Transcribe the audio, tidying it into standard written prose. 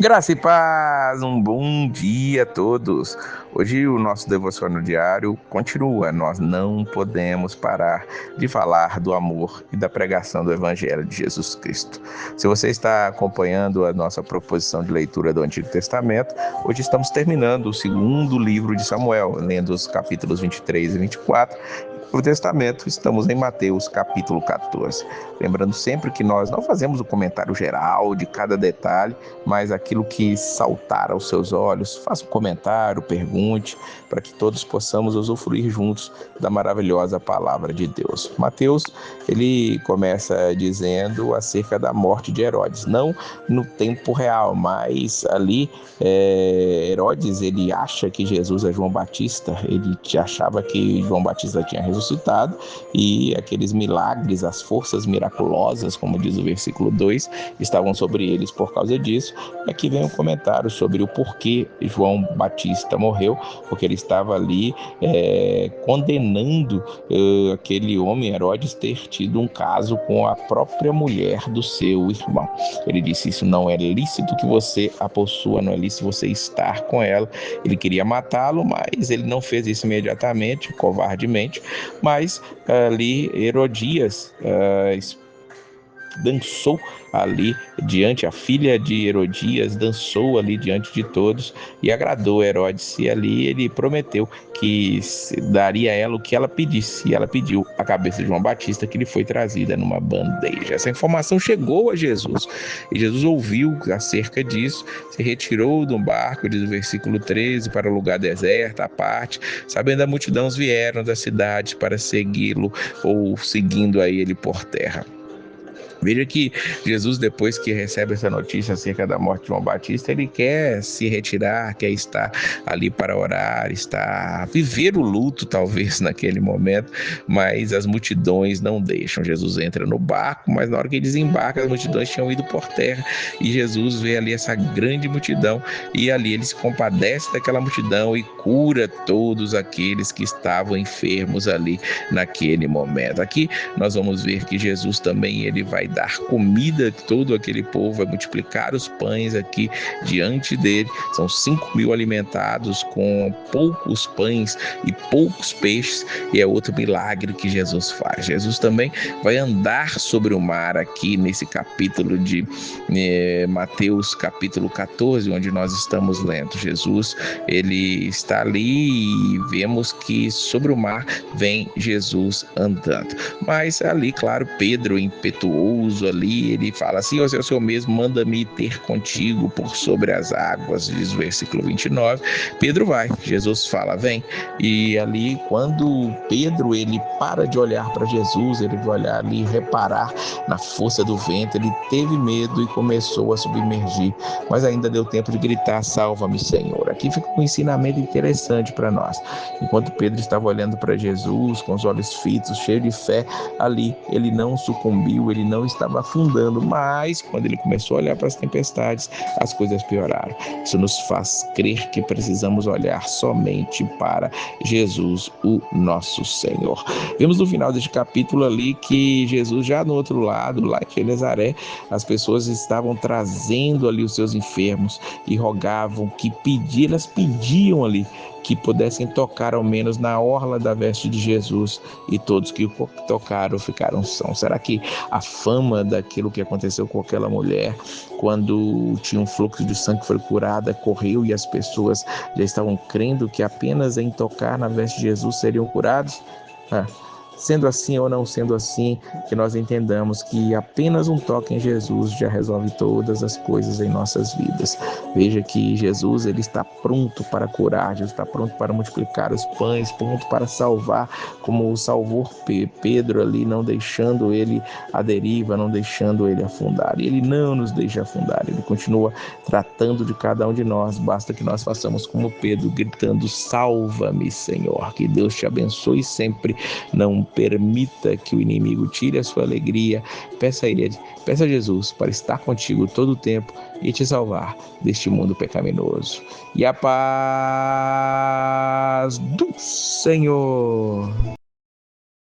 Graça e paz, um bom dia a todos. Hoje o nosso devocional diário continua. Nós não podemos parar de falar do amor e da pregação do Evangelho de Jesus Cristo. Se você está acompanhando a nossa proposição de leitura do Antigo Testamento, hoje estamos terminando o segundo livro de Samuel, lendo os capítulos 23 e 24. No Testamento, estamos em Mateus, capítulo 14. Lembrando sempre que nós não fazemos o comentário geral de cada detalhe, mas aquilo que saltar aos seus olhos, faça um comentário, pergunte, para que todos possamos usufruir juntos da maravilhosa palavra de Deus. Mateus, ele começa dizendo acerca da morte de Herodes, não no tempo real, mas ali Herodes, ele acha que Jesus é João Batista, ele achava que João Batista tinha ressuscitado e aqueles milagres, as forças miraculosas, como diz o versículo 2, estavam sobre eles por causa disso. Aqui vem um comentário sobre o porquê João Batista morreu, porque ele estava ali condenando aquele homem, Herodes, ter tido um caso com a própria mulher do seu irmão. Ele disse: isso não é lícito que você a possua, não é lícito você estar com ela. Ele queria matá-lo, mas ele não fez isso imediatamente, covardemente, mas ali Herodias dançou ali diante, a filha de Herodias dançou ali diante de todos e agradou Herodes, e ali ele prometeu que daria a ela o que ela pedisse, e ela pediu a cabeça de João Batista, que lhe foi trazida numa bandeja. Essa informação chegou a Jesus, e Jesus ouviu acerca disso, se retirou de um barco, diz o versículo 13, para o lugar deserto, à parte, sabendo a multidão vieram das cidades para segui-lo, ou seguindo a ele por terra. Veja que Jesus, depois que recebe essa notícia acerca da morte de João Batista, ele quer se retirar, quer estar ali para orar, viver o luto talvez naquele momento, mas as multidões não deixam. Jesus entra no barco, mas na hora que ele desembarca, as multidões tinham ido por terra, e Jesus vê ali essa grande multidão, e ali ele se compadece daquela multidão e cura todos aqueles que estavam enfermos ali naquele momento. Aqui nós vamos ver que Jesus também ele vai dar comida a todo aquele povo, vai multiplicar os pães aqui diante dele. São 5.000 alimentados com poucos pães e poucos peixes, e é outro milagre que Jesus faz. Jesus também vai andar sobre o mar aqui nesse capítulo de Mateus, capítulo 14, onde nós estamos lendo. Jesus, ele está ali e vemos que sobre o mar vem Jesus andando. Mas ali, claro, Pedro, impetuoso ali, ele fala assim: ó Senhor mesmo, manda-me ter contigo por sobre as águas, diz o versículo 29. Pedro vai, Jesus fala: vem. E ali, quando Pedro ele para de olhar para Jesus, ele vai olhar ali, reparar na força do vento, ele teve medo e começou a submergir, mas ainda deu tempo de gritar: salva-me, Senhor. Aqui fica um ensinamento interessante para nós. Enquanto Pedro estava olhando para Jesus com os olhos fitos, cheio de fé, ali ele não sucumbiu, ele não estava afundando, mas quando ele começou a olhar para as tempestades, as coisas pioraram. Isso nos faz crer que precisamos olhar somente para Jesus, o nosso Senhor. Vemos no final deste capítulo ali que Jesus, já no outro lado, lá em Genezaré, as pessoas estavam trazendo ali os seus enfermos e rogavam elas pediam ali que pudessem tocar ao menos na orla da veste de Jesus, e todos que tocaram ficaram sãos. Será que a fama daquilo que aconteceu com aquela mulher, quando tinha um fluxo de sangue que foi curada, correu, e as pessoas já estavam crendo que apenas em tocar na veste de Jesus seriam curados? Sendo assim ou não sendo assim, que nós entendamos que apenas um toque em Jesus já resolve todas as coisas em nossas vidas. Veja que Jesus, ele está pronto para curar, Jesus está pronto para multiplicar os pães, pronto para salvar, como salvou Pedro ali, não deixando ele à deriva, não deixando ele afundar. E ele não nos deixa afundar, ele continua tratando de cada um de nós. Basta que nós façamos como Pedro, gritando: salva-me, Senhor. Que Deus te abençoe sempre. Não permita que o inimigo tire a sua alegria. Peça a Ele, peça a Jesus para estar contigo todo o tempo e te salvar deste mundo pecaminoso. E a paz do Senhor.